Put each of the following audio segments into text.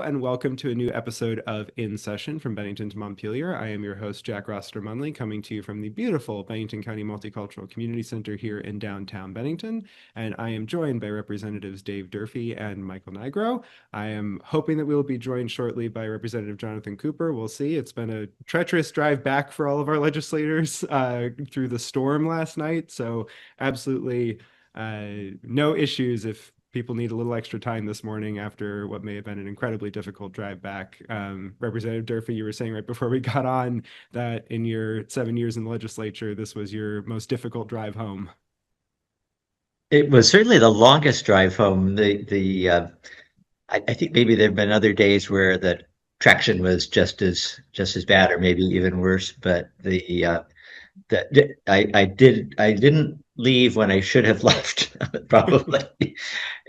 and welcome to a new episode of In Session from Bennington to Montpelier. I am your host, Jack Roster-Munley, coming to you from the beautiful Bennington County Multicultural Community Center here in downtown Bennington, and I am joined by Representatives Dave Durfee and Michael Nigro. I am hoping that we will be joined shortly by Representative Jonathan Cooper. We'll see. It's been a treacherous drive back for all of our legislators through the storm last night, so absolutely no issues if people need a little extra time this morning after what may have been an incredibly difficult drive back. Representative Durfee, you were saying right before we got on that in your 7 years in the legislature, this was your most difficult drive home. It was certainly the longest drive home. I think maybe there have been other days where the traction was just as bad, or maybe even worse. But I didn't leave when I should have left, probably,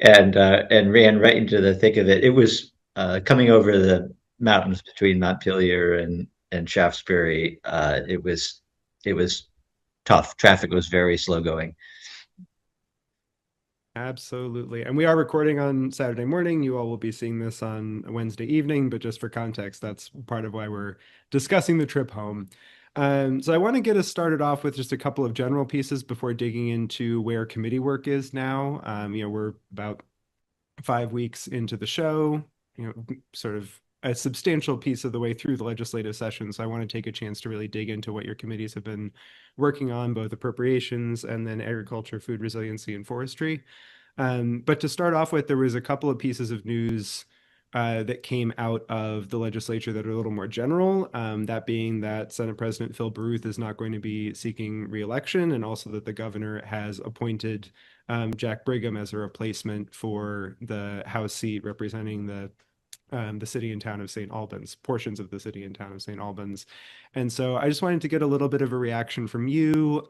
and ran right into the thick of it. It was coming over the mountains between Montpelier and Shaftesbury. It was tough. Traffic was very slow going. Absolutely. And we are recording on Saturday morning. You all will be seeing this on Wednesday evening, but just for context, that's part of why we're discussing the trip home. So I want to get us started off with just a couple of general pieces before digging into where committee work is now. We're about 5 weeks into the show, sort of a substantial piece of the way through the legislative session. So I want to take a chance to really dig into what your committees have been working on, both appropriations and then agriculture, food resiliency, and forestry. But to start off with, there was a couple of pieces of news that came out of the legislature that are a little more general, that being that Senate President Phil Baruth is not going to be seeking re-election, and also that the governor has appointed Jack Brigham as a replacement for the House seat representing the city and town of St. Albans, portions of the city and town of St. Albans. And so I just wanted to get a little bit of a reaction from you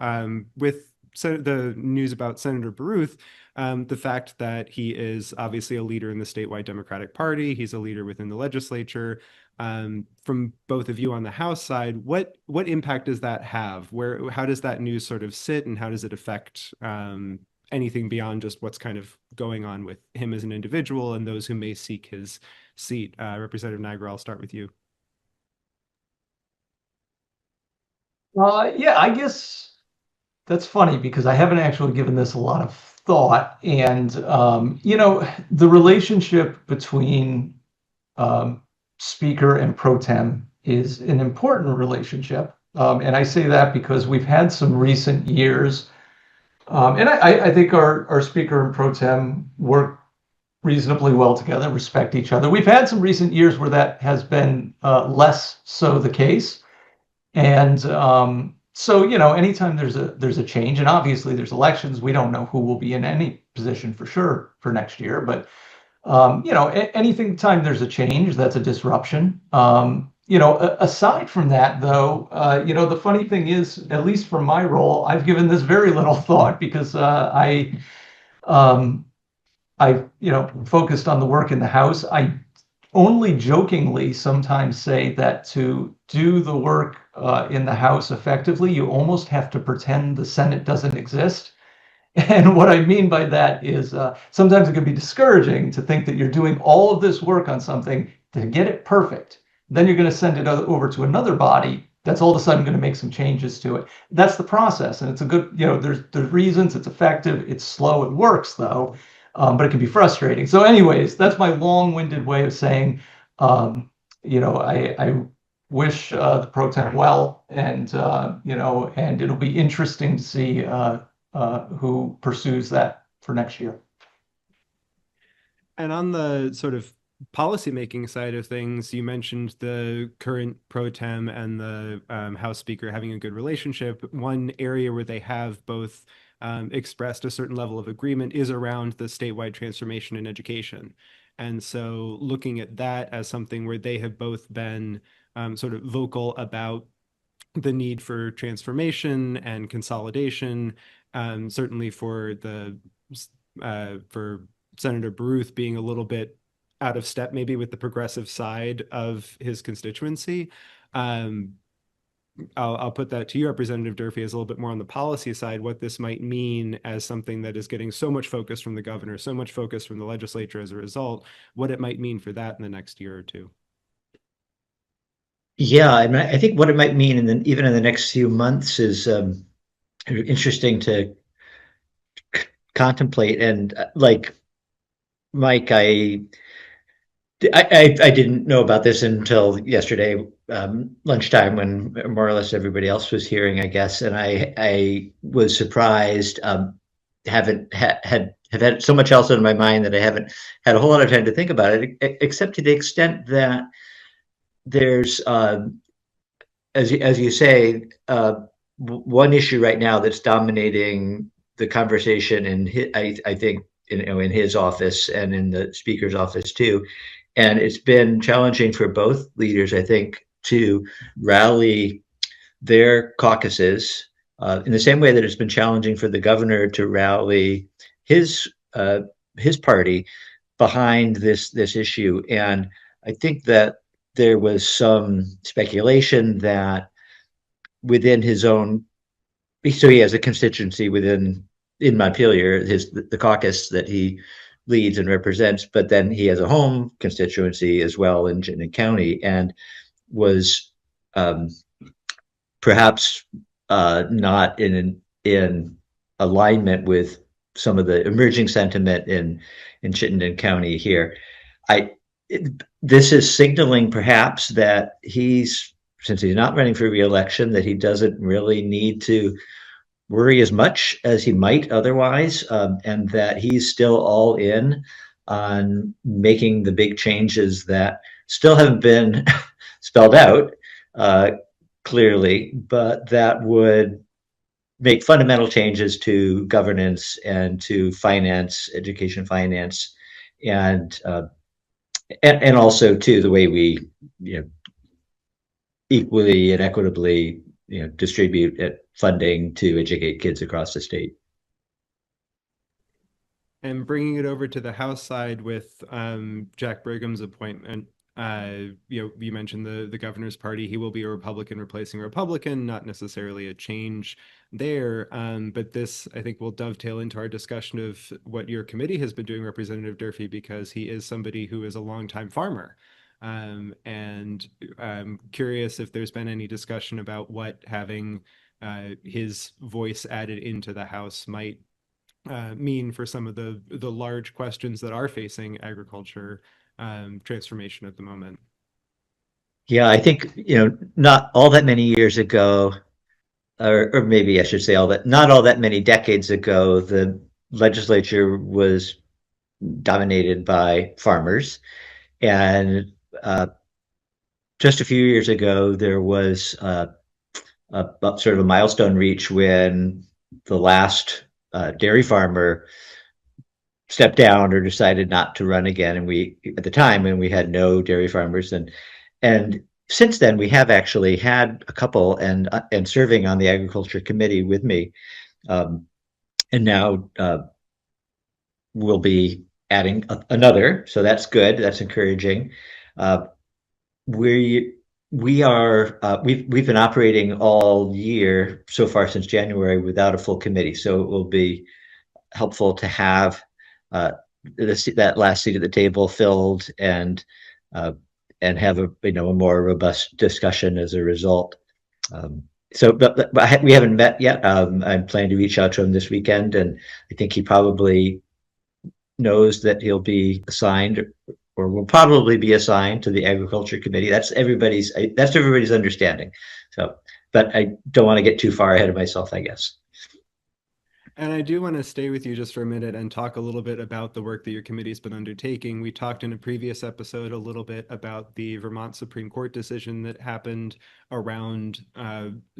with the news about Senator Baruth, the fact that he is obviously a leader in the statewide Democratic Party. He's a leader within the legislature. From both of you on the House side, what impact does that have? How does that news sort of sit, and how does it affect anything beyond just what's kind of going on with him as an individual and those who may seek his seat? Representative Niagara, I'll start with you. Yeah, I guess that's funny because I haven't actually given this a lot of thought. And, the relationship between Speaker and Pro Tem is an important relationship. And I say that because we've had some recent years, and I think our Speaker and Pro Tem work reasonably well together, respect each other. We've had some recent years where that has been less so the case. And so, anytime there's a change, and obviously there's elections, we don't know who will be in any position for sure for next year. But anything time there's a change, that's a disruption. Aside from that, though, the funny thing is, at least for my role, I've given this very little thought because I focused on the work in the House. I only jokingly sometimes say that to do the work in the House effectively, you almost have to pretend the Senate doesn't exist. And what I mean by that is sometimes it can be discouraging to think that you're doing all of this work on something to get it perfect. Then you're going to send it over to another body that's all of a sudden going to make some changes to it. That's the process. And it's a good, there's reasons, it's effective, it's slow, it works though. But it can be frustrating. So anyways, that's my long-winded way of saying, I wish the pro tem well, and and it'll be interesting to see who pursues that for next year. And on the sort of policymaking side of things, you mentioned the current pro tem and the House Speaker having a good relationship. One area where they have both expressed a certain level of agreement is around the statewide transformation in education. And so looking at that as something where they have both been sort of vocal about the need for transformation and consolidation, certainly for Senator Baruth being a little bit out of step maybe with the progressive side of his constituency. I'll put that to you, Representative Durfee, as a little bit more on the policy side, what this might mean as something that is getting so much focus from the governor, so much focus from the legislature as a result, what it might mean for that in the next year or two. Yeah, and I think what it might mean even in the next few months is interesting to contemplate. And like Mike, I didn't know about this until yesterday lunchtime when more or less everybody else was hearing, I guess, and I was surprised. Haven't have had so much else in my mind that I haven't had a whole lot of time to think about it, except to the extent that there's, as you say, one issue right now that's dominating the conversation in I think in his office and in the speaker's office too, and it's been challenging for both leaders, I think, to rally their caucuses in the same way that it's been challenging for the governor to rally his his party behind this issue. And I think that there was some speculation that within his own, so he has a constituency within in Montpelier, the caucus that he leads and represents, but then he has a home constituency as well in Chittenden County, and was perhaps not in alignment with some of the emerging sentiment in Chittenden County here. This is signaling perhaps that since he's not running for re-election, that he doesn't really need to worry as much as he might otherwise, and that he's still all in on making the big changes that still haven't been spelled out clearly, but that would make fundamental changes to governance and to finance, education finance, and also to the way we, equally and equitably, distribute funding to educate kids across the state. And bringing it over to the House side with Jack Brigham's appointment, you mentioned the governor's party. He will be a Republican replacing a Republican, not necessarily a change there. But this, I think, will dovetail into our discussion of what your committee has been doing, Representative Durfee, because he is somebody who is a longtime farmer. And I'm curious if there's been any discussion about what having his voice added into the House might mean for some of the large questions that are facing agriculture transformation at the moment. Yeah, I think, not all that many years ago, or maybe I should say not all that many decades ago, the legislature was dominated by farmers. And just a few years ago, there was a sort of a milestone reach when the last dairy farmer stepped down or decided not to run again. And we, at the time, when we had no dairy farmers, and since then we have actually had a couple, and serving on the agriculture committee with me, and now we'll be adding another, so that's good. That's encouraging. We've been operating all year so far since January without a full committee, so it will be helpful to have that last seat at the table filled, and have a more robust discussion as a result. But we haven't met yet. I'm planning to reach out to him this weekend, and I think he probably knows that he'll be assigned, or will probably be assigned, to the agriculture committee. That's everybody's understanding. So, but I don't want to get too far ahead of myself, I guess. And I do want to stay with you just for a minute and talk a little bit about the work that your committee's been undertaking. We talked in a previous episode a little bit about the Vermont Supreme Court decision that happened around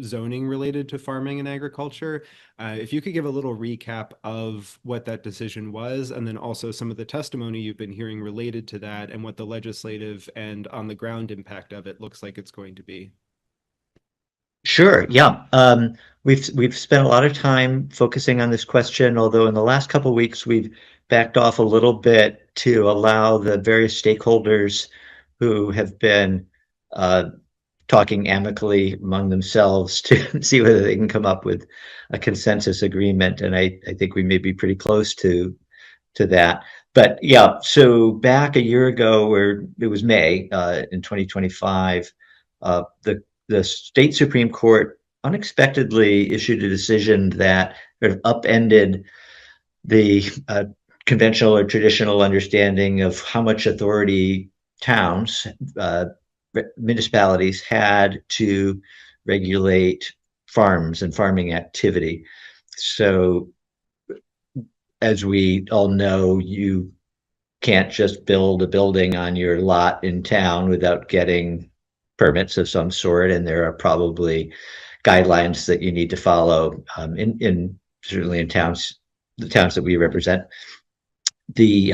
zoning related to farming and agriculture. If you could give a little recap of what that decision was, and then also some of the testimony you've been hearing related to that, and what the legislative and on the ground impact of it looks like it's going to be. Sure. Yeah. We've spent a lot of time focusing on this question, although in the last couple of weeks we've backed off a little bit to allow the various stakeholders who have been talking amicably among themselves to see whether they can come up with a consensus agreement. And I think we may be pretty close to that. But yeah, so back a year ago, where it was May in 2025, the state Supreme Court unexpectedly issued a decision that sort of upended the conventional or traditional understanding of how much authority towns, municipalities had to regulate farms and farming activity. So, as we all know, you can't just build a building on your lot in town without getting permits of some sort, and there are probably guidelines that you need to follow in certainly in the towns that we represent. The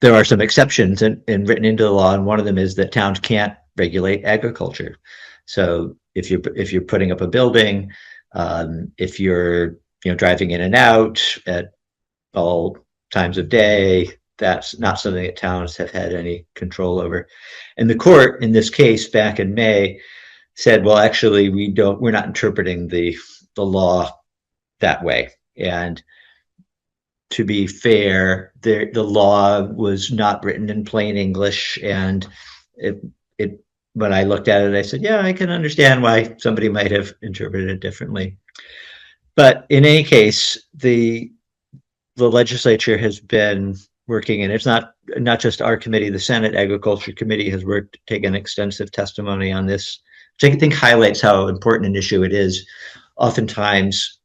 There are some exceptions and written into the law, and one of them is that towns can't regulate agriculture. So if you're putting up a building, if you're driving in and out at all times of day, that's not something that towns have had any control over. And the court, in this case, back in May, said, well, actually, we're not interpreting the law that way. And to be fair, the law was not written in plain English, and it when I looked at it, I said, yeah, I can understand why somebody might have interpreted it differently. But in any case, the legislature has been working, and it's not just our committee. The Senate Agriculture Committee has taken extensive testimony on this, which I think highlights how important an issue it is. Oftentimes,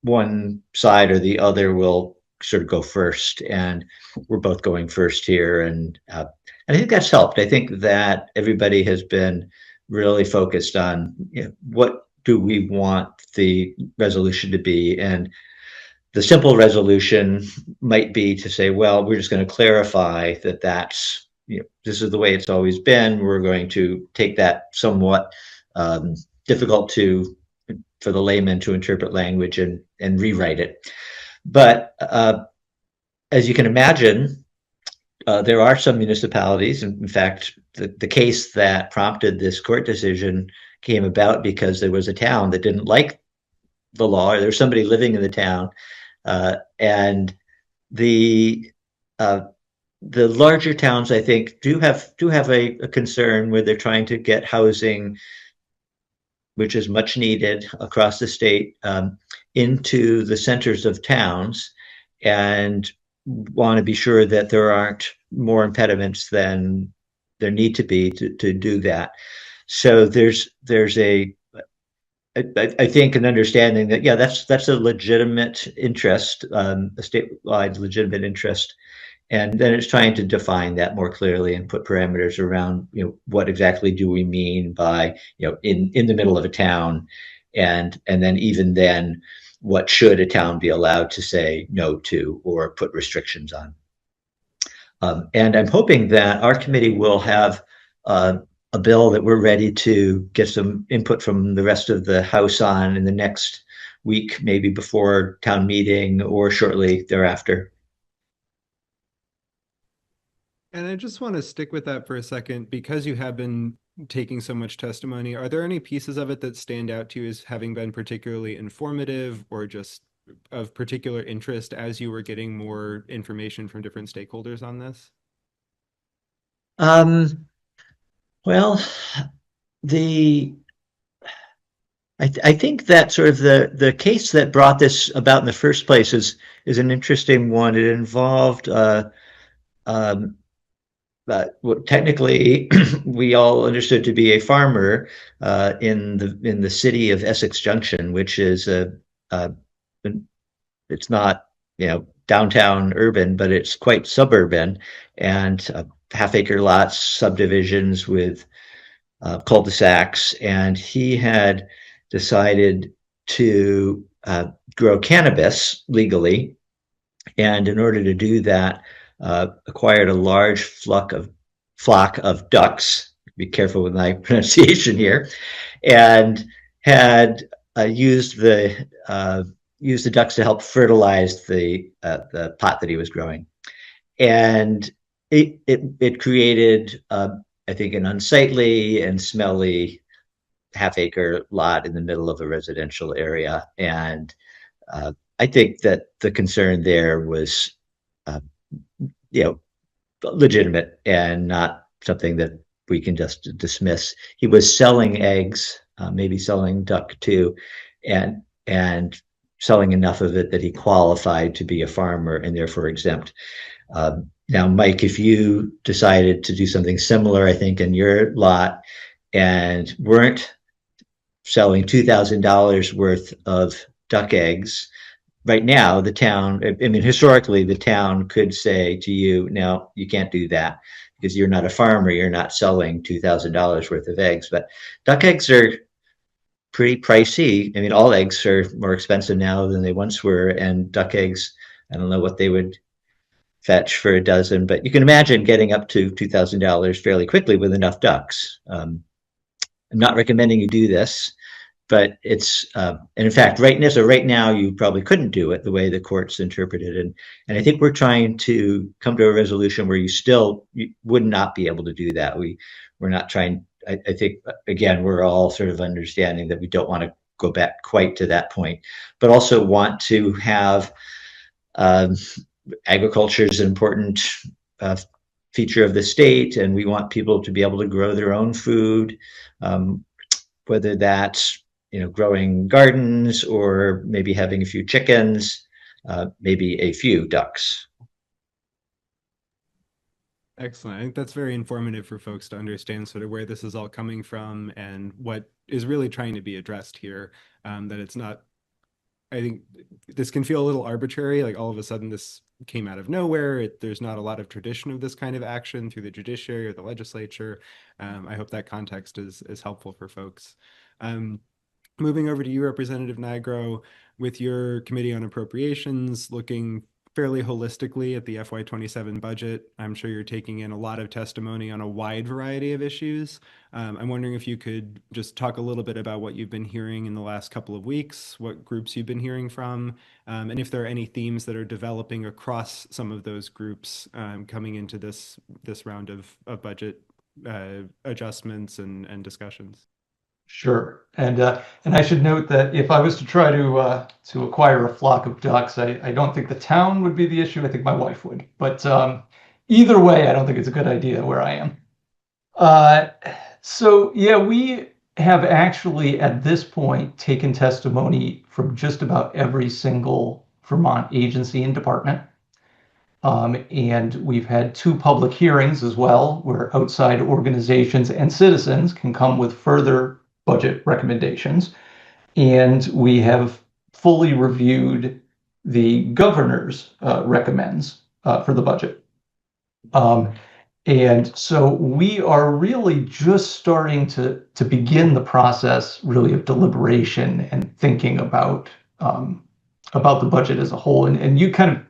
one side or the other will sort of go first, and we're both going first here, and I think that's helped. I think that everybody has been really focused on what do we want the resolution to be, and the simple resolution might be to say, well, we're just going to clarify that this is the way it's always been. We're going to take that somewhat difficult for the layman to interpret language and rewrite it. But as you can imagine, there are some municipalities, and in fact, the case that prompted this court decision came about because there was a town that didn't like the law, or there was somebody living in the town, and the larger towns, I think, do have a concern where they're trying to get housing, which is much needed across the state, into the centers of towns, and want to be sure that there aren't more impediments than there need to be to do that. So there's I think an understanding that that's a legitimate interest, a statewide legitimate interest, and then it's trying to define that more clearly and put parameters around what exactly do we mean by in the middle of a town, and then even then, what should a town be allowed to say no to or put restrictions on. And I'm hoping that our committee will have a bill that we're ready to get some input from the rest of the House on in the next week, maybe before town meeting or shortly thereafter. And I just want to stick with that for a second, because you have been taking so much testimony. Are there any pieces of it that stand out to you as having been particularly informative or just of particular interest as you were getting more information from different stakeholders on this? Well, I think that sort of the case that brought this about in the first place is an interesting one. It involved technically we all understood to be a farmer in the city of Essex Junction, which is it's not downtown urban, but it's quite suburban, and half-acre lots, subdivisions with cul-de-sacs, and he had decided to grow cannabis legally, and in order to do that, acquired a large flock of ducks. Be careful with my pronunciation here, and had used the ducks to help fertilize the pot that he was growing, and it created I think, an unsightly and smelly half-acre lot in the middle of a residential area. And I think that the concern there was, uh, you know, legitimate and not something that we can just dismiss. He was selling eggs, maybe selling duck too, and selling enough of it that he qualified to be a farmer and therefore exempt. Now, Mike, if you decided to do something similar, I think, in your lot and weren't selling $2,000 worth of duck eggs, right now, the town, I mean, historically, the town could say to you, no, you can't do that because you're not a farmer, you're not selling $2,000 worth of eggs. But duck eggs are pretty pricey. I mean, all eggs are more expensive now than they once were. And duck eggs, I don't know what they would fetch for a dozen, but you can imagine getting up to $2,000 fairly quickly with enough ducks. I'm not recommending you do this, but it's and in fact right now you probably couldn't do it the way the courts interpreted it, and I think we're trying to come to a resolution where you would not be able to do that. We're not trying. I think again we're all sort of understanding that we don't want to go back quite to that point, but also want to have agriculture is an important feature of the state, and we want people to be able to grow their own food, whether that's growing gardens or maybe having a few chickens, maybe a few ducks. Excellent. I think that's very informative for folks to understand sort of where this is all coming from and what is really trying to be addressed here. That it's not, I think this can feel a little arbitrary, like all of a sudden this came out of nowhere. There's not a lot of tradition of this kind of action through the judiciary or the legislature. I hope that context is helpful for folks. Moving over to you, Representative Nigro, with your Committee on Appropriations, looking fairly holistically at the FY27 budget. I'm sure you're taking in a lot of testimony on a wide variety of issues. I'm wondering if you could just talk a little bit about what you've been hearing in the last couple of weeks, what groups you've been hearing from, and if there are any themes that are developing across some of those groups coming into this round of budget adjustments and discussions. Sure, and I should note that if I was to try to acquire a flock of ducks, I don't think the town would be the issue. I think my wife would. But either way, I don't think it's a good idea where I am. So yeah, we have actually at this point taken testimony from just about every single Vermont agency and department. And we've had 2 public hearings as well, where outside organizations and citizens can come with further budget recommendations. And we have fully reviewed the governor's recommends for the budget. And so we are really just starting to begin the process really of deliberation and thinking about the budget as a whole. And you kind of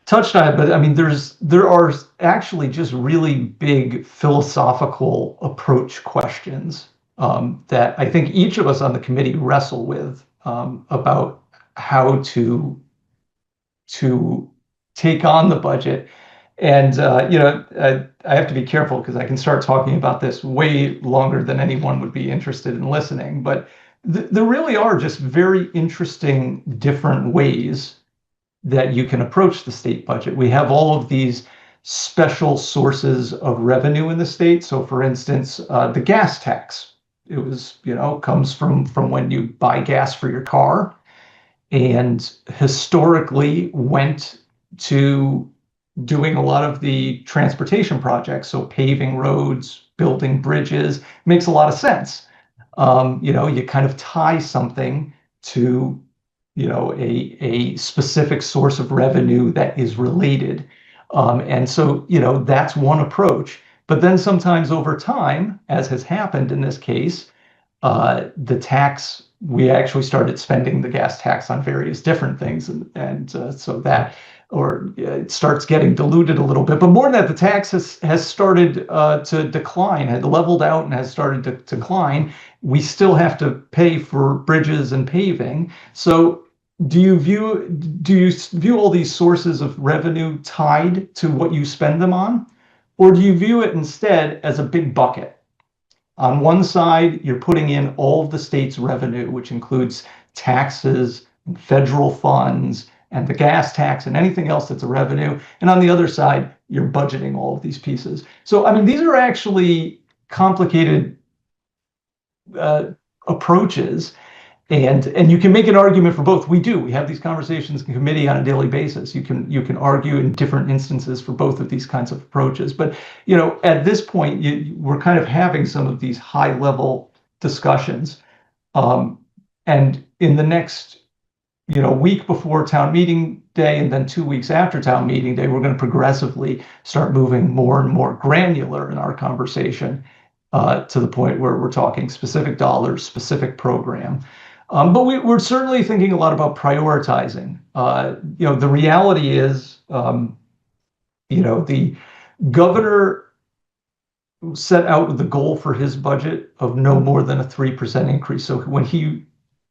touched on it, but I mean, there are actually just really big philosophical approach questions that I think each of us on the committee wrestle with about how to take on the budget. And I have to be careful because I can start talking about this way longer than anyone would be interested in listening. But there really are just very interesting different ways that you can approach the state budget. We have all of these special sources of revenue in the state. So for instance, the gas tax, it was, comes from when you buy gas for your car, and historically went to doing a lot of the transportation projects. So paving roads, building bridges, makes a lot of sense. You kind of tie something to a specific source of revenue that is related. And so, that's one approach. But then sometimes over time, as has happened in this case, the tax, we actually started spending the gas tax on various different things. And so that, or it starts getting diluted a little bit. But more than that, the tax has started to decline, had leveled out and has started to decline. We still have to pay for bridges and paving. So do you view all these sources of revenue tied to what you spend them on? Or do you view it instead as a big bucket? On one side, you're putting in all of the state's revenue, which includes taxes and federal funds and the gas tax and anything else that's a revenue. And on the other side, you're budgeting all of these pieces. So, I mean, these are actually complicated uh, approaches. And you can make an argument for both. We do. We have these conversations in committee on a daily basis. You can argue in different instances for both of these kinds of approaches. But at this point, we're kind of having some of these high level discussions. And in the next week before town meeting day and then 2 weeks after town meeting day, we're going to progressively start moving more and more granular in our conversation to the point where we're talking specific dollars, specific program. But we're certainly thinking a lot about prioritizing. The reality is, the governor set out with the goal for his budget of no more than a 3% increase. So when he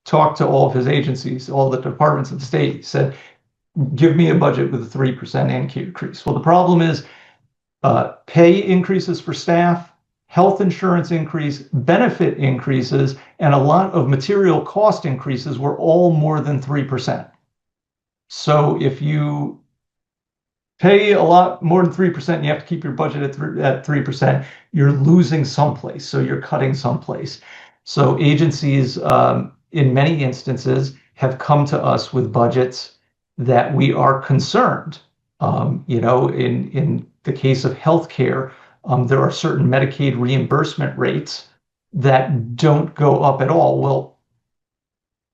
talked to all of his agencies, all the departments of the state, he said, give me a budget with a 3% increase. Well, the problem is pay increases for staff, health insurance increase, benefit increases, and a lot of material cost increases were all more than 3%. So if you pay a lot more than 3%, you have to keep your budget at 3%, you're losing someplace. So you're cutting someplace. So agencies, in many instances, have come to us with budgets that we are concerned. In the case of healthcare, there are certain Medicaid reimbursement rates that don't go up at all. Well,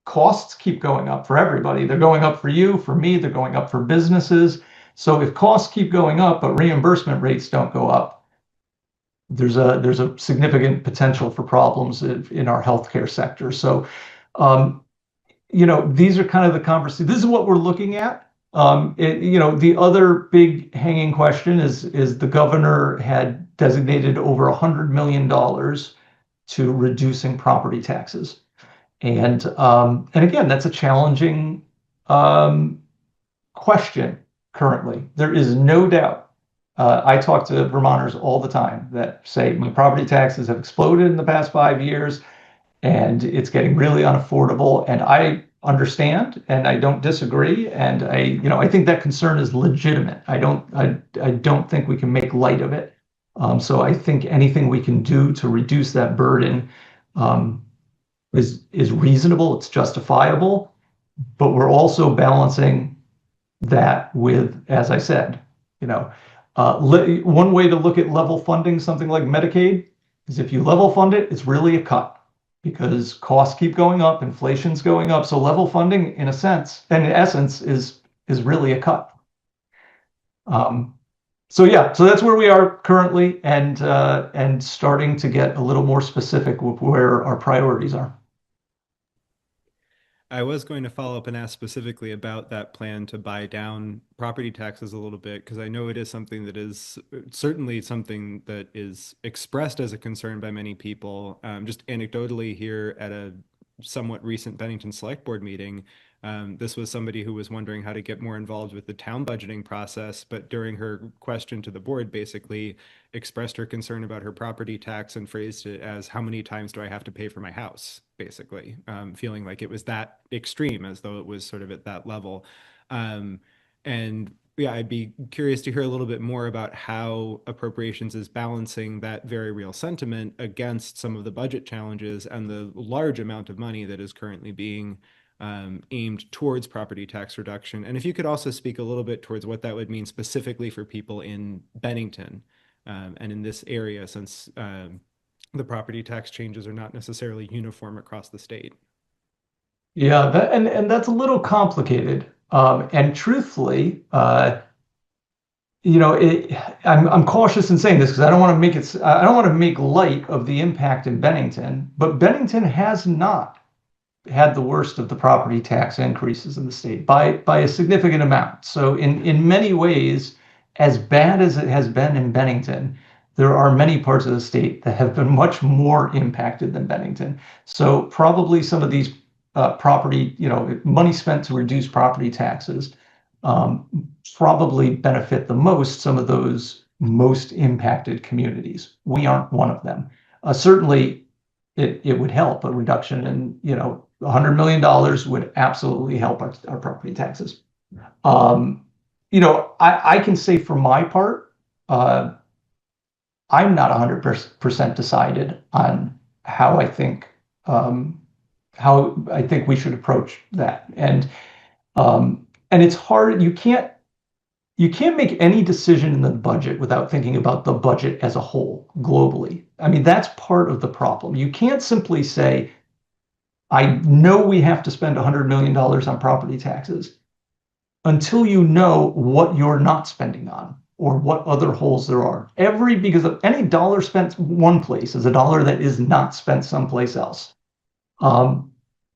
costs keep going up for everybody. They're going up for you, for me, they're going up for businesses. So if costs keep going up, but reimbursement rates don't go up, there's a significant potential for problems in our healthcare sector. So, these are kind of the conversations. This is what we're looking at. The other big hanging question is the governor had designated over $100 million to reducing property taxes. And again, that's a challenging question currently. There is no doubt. I talk to Vermonters all the time that say my property taxes have exploded in the past 5 years and it's getting really unaffordable. And I understand and I don't disagree. And I think that concern is legitimate. I don't think we can make light of it. So I think anything we can do to reduce that burden is reasonable, it's justifiable, but we're also balancing that with, as I said, one way to look at level funding something like Medicaid is if you level fund it, it's really a cut because costs keep going up, inflation's going up. So level funding, in essence, is really a cut. So that's where we are currently, and starting to get a little more specific with where our priorities are. I was going to follow up and ask specifically about that plan to buy down property taxes a little bit, because I know it is something that is certainly something that is expressed as a concern by many people. Just anecdotally here at a somewhat recent Bennington Select Board meeting, this was somebody who was wondering how to get more involved with the town budgeting process, but during her question to the board, basically expressed her concern about her property tax and phrased it as, how many times do I have to pay for my house? Basically, feeling like it was that extreme, as though it was sort of at that level. And yeah, I'd be curious to hear a little bit more about how appropriations is balancing that very real sentiment against some of the budget challenges and the large amount of money that is currently being aimed towards property tax reduction. And if you could also speak a little bit towards what that would mean specifically for people in Bennington and in this area, since the property tax changes are not necessarily uniform across the state. Yeah, and that's a little complicated. And truthfully, I'm cautious in saying this because I don't want to make light of the impact in Bennington, but Bennington has not had the worst of the property tax increases in the state by a significant amount. So in many ways, as bad as it has been in Bennington, there are many parts of the state that have been much more impacted than Bennington. So probably some of these property, money spent to reduce property taxes probably benefit the most some of those most impacted communities. We aren't one of them. Certainly, it would help. A reduction in, $100 million would absolutely help our property taxes. I can say for my part, I'm not 100% decided on how I think we should approach that. And it's hard. You can't make any decision in the budget without thinking about the budget as a whole globally. I mean, that's part of the problem. You can't simply say, I know we have to spend $100 million on property taxes until you know what you're not spending on or what other holes there are. Because of any dollar spent one place is a dollar that is not spent someplace else.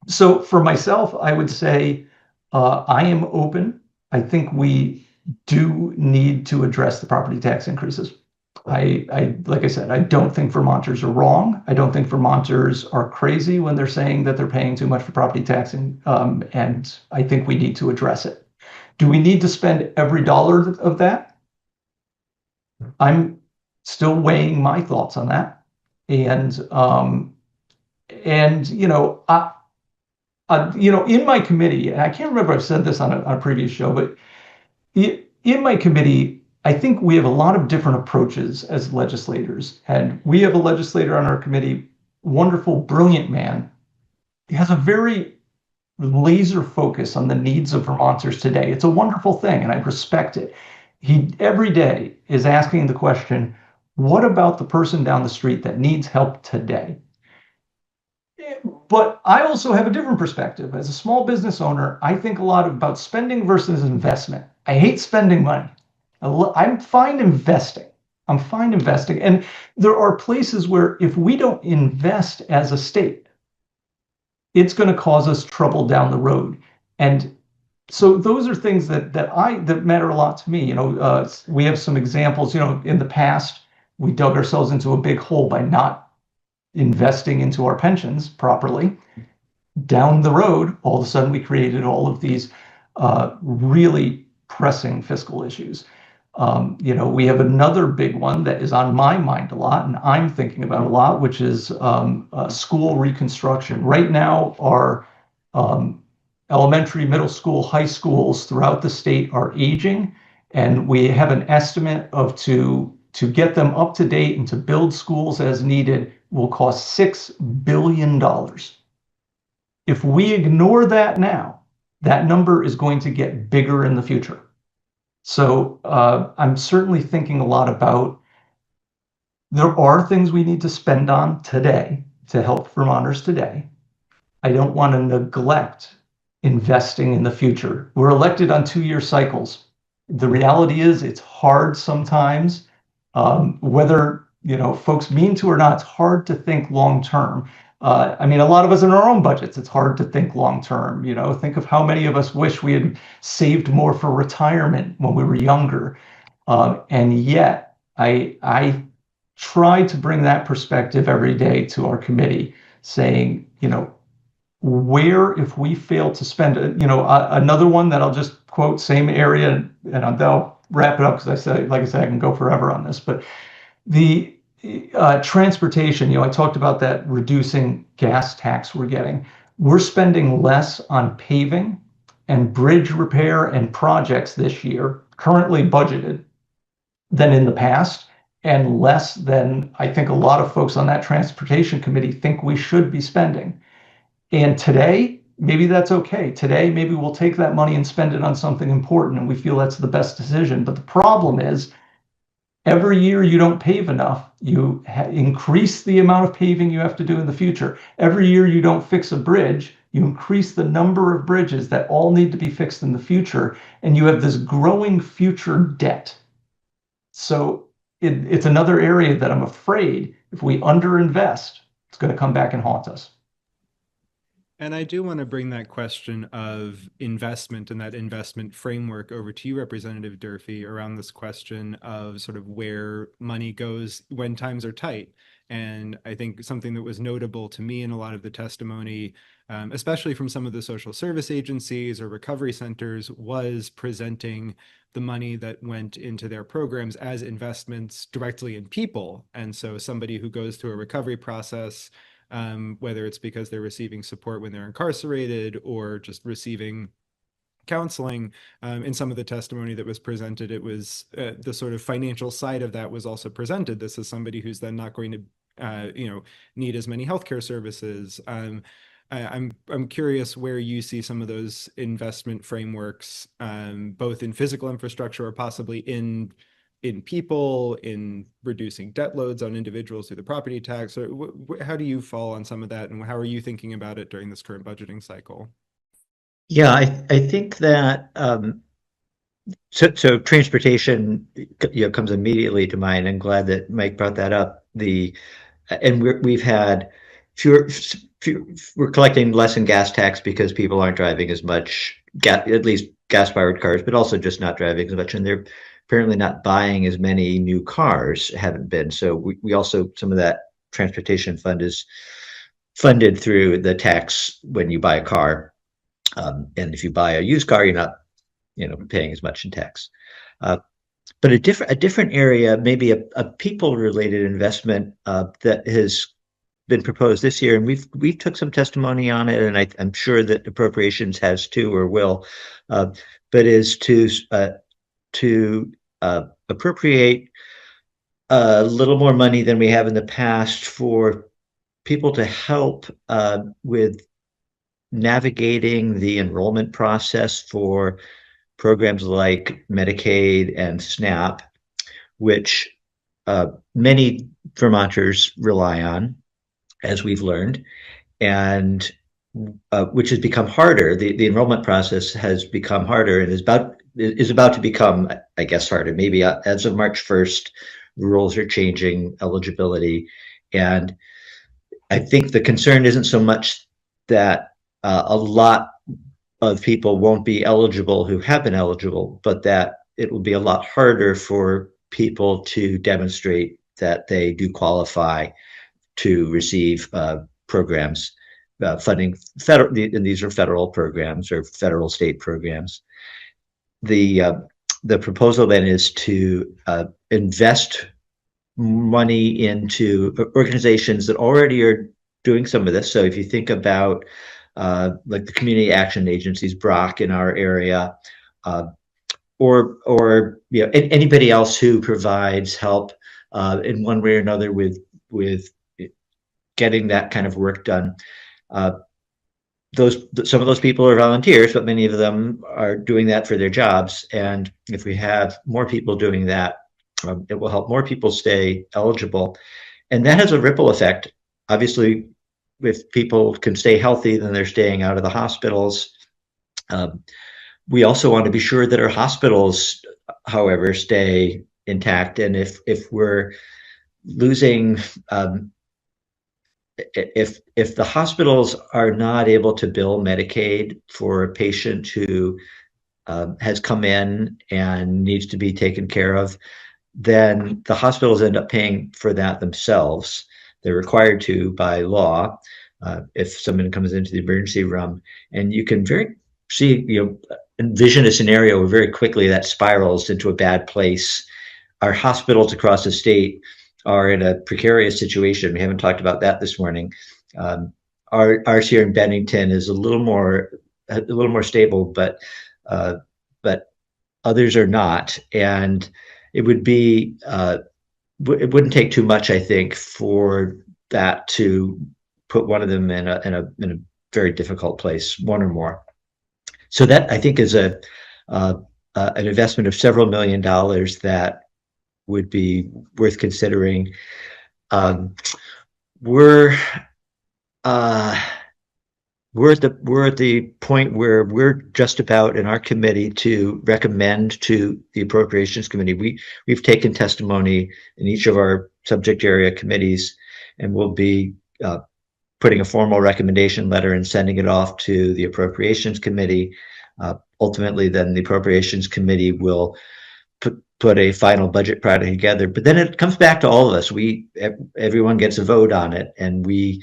So for myself, I would say I am open. I think we do need to address the property tax increases. Like I said, I don't think Vermonters are wrong. I don't think Vermonters are crazy when they're saying that they're paying too much for property taxing, and I think we need to address it. Do we need to spend every dollar of that? I'm still weighing my thoughts on that, and in my committee, and I can't remember if I've said this on a previous show, but in my committee, I think we have a lot of different approaches as legislators. And we have a legislator on our committee, wonderful, brilliant man. He has a very laser focus on the needs of Vermonters today. It's a wonderful thing, and I respect it. He every day is asking the question, what about the person down the street that needs help today? But I also have a different perspective. As a small business owner, I think a lot about spending versus investment. I hate spending money. I'm fine investing. I'm fine investing. And there are places where if we don't invest as a state, it's going to cause us trouble down the road. And so those are things that matter a lot to me. We have some examples. In the past, we dug ourselves into a big hole by not investing into our pensions properly. Down the road, all of a sudden, we created all of these really pressing fiscal issues. We have another big one that is on my mind a lot, and I'm thinking about a lot, which is school reconstruction. Right now, our elementary, middle school, high schools throughout the state are aging, and we have an estimate of to get them up to date and to build schools as needed will cost $6 billion. If we ignore that now, that number is going to get bigger in the future. So I'm certainly thinking a lot about there are things we need to spend on today to help Vermonters today. I don't want to neglect investing in the future. We're elected on 2-year cycles. The reality is it's hard sometimes, whether folks mean to or not, it's hard to think long term. A lot of us in our own budgets, it's hard to think long term. Think of how many of us wish we had saved more for retirement when we were younger. And yet, I try to bring that perspective every day to our committee, saying, where if we fail to spend, another one that I'll just quote, same area, and I'll wrap it up because like I said, I can go forever on this, but the transportation, I talked about that reducing gas tax we're getting. We're spending less on paving and bridge repair and projects this year, currently budgeted, than in the past, and less than I think a lot of folks on that transportation committee think we should be spending. And today, maybe that's okay. Today, maybe we'll take that money and spend it on something important, and we feel that's the best decision. But the problem is, every year you don't pave enough, you increase the amount of paving you have to do in the future. Every year you don't fix a bridge, you increase the number of bridges that all need to be fixed in the future, and you have this growing future debt. So it's another area that I'm afraid if we underinvest, it's going to come back and haunt us. And I do want to bring that question of investment and that investment framework over to you, Representative Durfee, around this question of sort of where money goes when times are tight. And I think something that was notable to me in a lot of the testimony, especially from some of the social service agencies or recovery centers, was presenting the money that went into their programs as investments directly in people. And so somebody who goes through a recovery process, whether it's because they're receiving support when they're incarcerated or just receiving counseling, in some of the testimony that was presented, it was the sort of financial side of that was also presented. This is somebody who's then not going to, need as many healthcare services. I'm curious where you see some of those investment frameworks, both in physical infrastructure or possibly in people, in reducing debt loads on individuals through the property tax. Or how do you fall on some of that, and how are you thinking about it during this current budgeting cycle? Yeah, I think that so transportation comes immediately to mind. I'm glad that Mike brought that up. And we've had fewer, we're collecting less in gas tax because people aren't driving as much, at least gas-powered cars, but also just not driving as much, and they're apparently not buying as many new cars, haven't been. So we also, some of that transportation fund is funded through the tax when you buy a car. And if you buy a used car, you're not, paying as much in tax. But a different area, maybe a people related investment that has been proposed this year, and we've took some testimony on it, and I'm sure that appropriations has too or will, but is to appropriate a little more money than we have in the past for people to help with navigating the enrollment process for programs like Medicaid and SNAP, which many Vermonters rely on, as we've learned, and which has become harder. The enrollment process has become harder and is about to become, I guess, harder. Maybe as of March 1st, rules are changing eligibility, and I think the concern isn't so much that a lot of people won't be eligible who have been eligible, but that it will be a lot harder for people to demonstrate that they do qualify to receive programs, funding, and these are federal programs or federal state programs. The proposal then is to invest money into organizations that already are doing some of this. So if you think about like the community action agencies, Brock in our area, or anybody else who provides help in one way or another with getting that kind of work done. Some of those people are volunteers, but many of them are doing that for their jobs. And if we have more people doing that, it will help more people stay eligible, and that has a ripple effect. Obviously, if people can stay healthy, then they're staying out of the hospitals. We also want to be sure that our hospitals, however, stay intact. And if we're losing, if the hospitals are not able to bill Medicaid for a patient who has come in and needs to be taken care of, then the hospitals end up paying for that themselves. They're required to by law if someone comes into the emergency room, and you can envision a scenario where very quickly that spirals into a bad place. Our hospitals across the state are in a precarious situation. We haven't talked about that this morning. Ours here in Bennington is a little more stable, but others are not, and it would be it wouldn't take too much, I think, for that to put one of them in a very difficult place, one or more. So that, I think, is an investment of several $1 million that would be worth considering. We're at the point where we're just about in our committee to recommend to the appropriations committee. We've taken testimony in each of our subject area committees, and we'll be putting a formal recommendation letter and sending it off to the appropriations committee. Ultimately, then the appropriations committee will put a final budget product together. But then it comes back to all of us. Everyone gets a vote on it, and we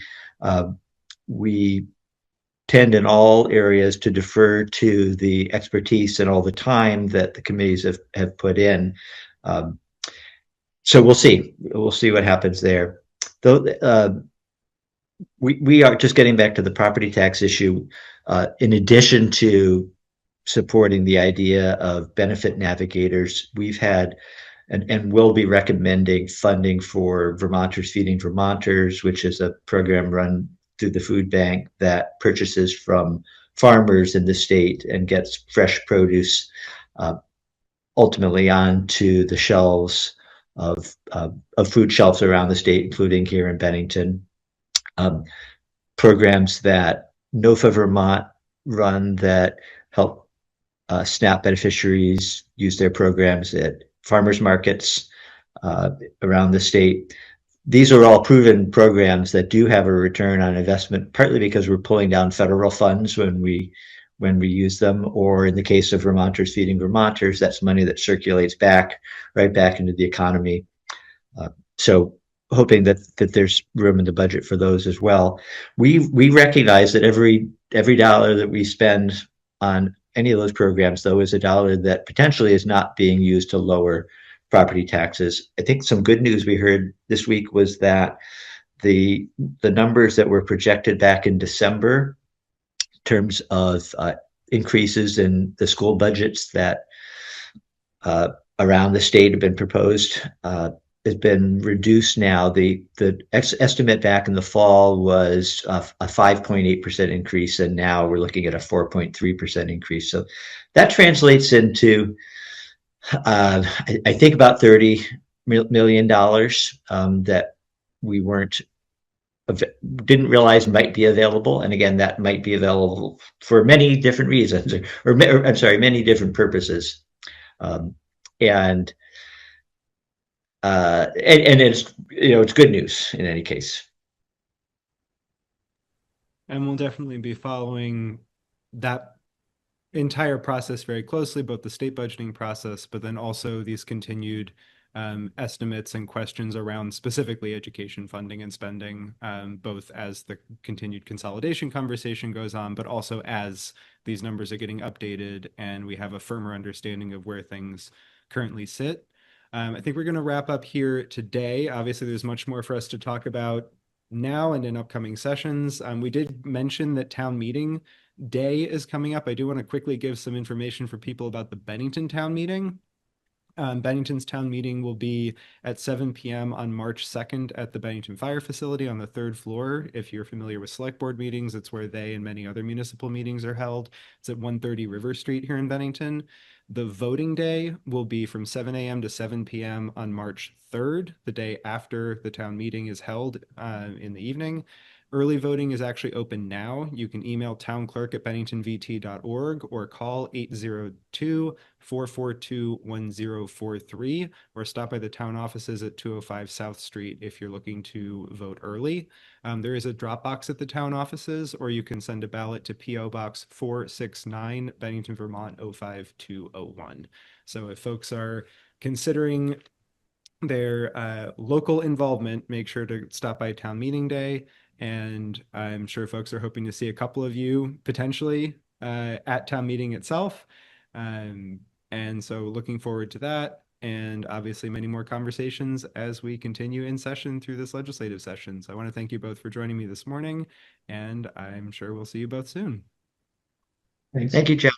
tend in all areas to defer to the expertise and all the time that the committees have put in. Um, so we'll see. We'll see what happens there. Though we are just getting back to the property tax issue. In addition to supporting the idea of benefit navigators, we've had and will be recommending funding for Vermonters Feeding Vermonters, which is a program run through the food bank that purchases from farmers in the state and gets fresh produce ultimately onto the shelves of food shelves around the state, including here in Bennington. Programs that NOFA Vermont run that help SNAP beneficiaries use their programs at farmers markets around the state. These are all proven programs that do have a return on investment, partly because we're pulling down federal funds when we use them, or in the case of Vermonters Feeding Vermonters, that's money that circulates right back into the economy. So hoping that there's room in the budget for those as well. We recognize that every dollar that we spend on any of those programs, though, is a dollar that potentially is not being used to lower property taxes. I think some good news we heard this week was that the numbers that were projected back in December in terms of increases in the school budgets that around the state have been proposed has been reduced now. The estimate back in the fall was a 5.8% increase, and now we're looking at a 4.3% increase. So that translates into, I think, about $30 million that we didn't realize might be available. And again, that might be available for many different reasons, or I'm sorry, many different purposes. And it's, it's good news in any case. And we'll definitely be following that entire process very closely, both the state budgeting process, but then also these continued estimates and questions around specifically education funding and spending, both as the continued consolidation conversation goes on, but also as these numbers are getting updated and we have a firmer understanding of where things currently sit. I think we're going to wrap up here today. Obviously, there's much more for us to talk about now and in upcoming sessions. We did mention that town meeting day is coming up. I do want to quickly give some information for people about the Bennington town meeting. Bennington's town meeting will be at 7 p.m. on March 2nd at the Bennington Fire Facility on the 3rd floor. If you're familiar with select board meetings, it's where they and many other municipal meetings are held. It's at 130 River Street here in Bennington. The voting day will be from 7 a.m. to 7 p.m. on March 3rd, the day after the town meeting is held in the evening. Early voting is actually open now. You can email townclerk@benningtonvt.org or call 802-442-1043 or stop by the town offices at 205 South Street if you're looking to vote early. There is a drop box at the town offices, or you can send a ballot to P.O. Box 469, Bennington, Vermont 05201. So if folks are considering their local involvement, make sure to stop by town meeting day. And I'm sure folks are hoping to see a couple of you potentially at town meeting itself. And so looking forward to that. And obviously many more conversations as we continue in session through this legislative session. So I want to thank you both for joining me this morning, and I'm sure we'll see you both soon. Thanks. Thank you, Jeff.